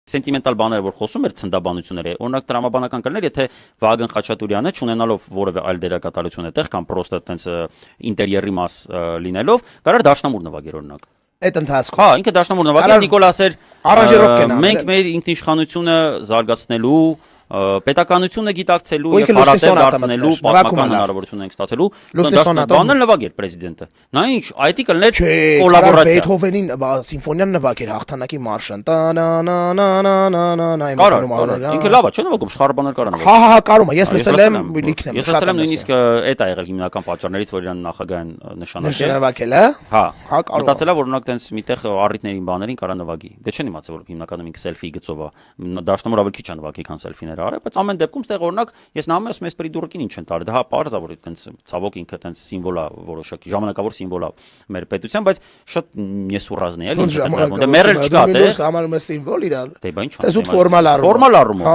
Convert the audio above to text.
Սենտիմենտալ բաները, որ խոսում էր ցնդաբանությունները, օրինակ տրամաբանական կլներ, եթե Վահագն Խաչատուրյանը չունենալով որևէ այլ դերակատարություն այդտեղ կամ պրոստը տենց ինտերիերի մաս լինելով, կարող դաշնամուր նվագեր օրինակ։ Այդ ընթացքում։ Հա, ինքը դաշնամուր նվագեր, Նիկոլաս էր մենք մեր ինքնիշխանությունը զարգացնելու պետականությունը գիտակցելու եւ հարատև դարձնելու պատմական հնարավորություն ենք ստացելու բանել նվագեր պրեզիդենտը նա ինչ այդի կլներ կոլաբորացիա Բեթհովենին սիմֆոնիան նվագեր հաղթանակի մարշն ինքը լավ է չէ նվագում շխարբաներ կարան հա կարող է ես լսել եմ լիքն եմ ես լսել եմ նույնիսկ այդ ա եղել հիմնական պատճառներից որ իրան նախագահան նշանակել հա մտածելա որ օրինակ տենց միտեղ առիթներին բաներին կարա նվագի դե չեն իմացել որ հիմնականում ինքը սելֆի գծով է դաշնամուր ավելի քիչ է նվագի քան սելֆիներ արել, բայց ամեն դեպքում ստեղ օրինակ ես նայում եմ ասում ես պրիդուրկին ինչ են տարել, դա հա պարզ է որ այդտենց ցավոք ինքը այդտենց սիմվոլ է որոշակի ժամանակավոր սիմվոլ է մեր պետության, բայց շատ նեսուրազն է, էլի ինչ է դա մերել չկա, դե համարում է սիմվոլ իրար։ Դե բա ինչ։ Դե զուտ ֆորմալ առումով։ Ֆորմալ առումով։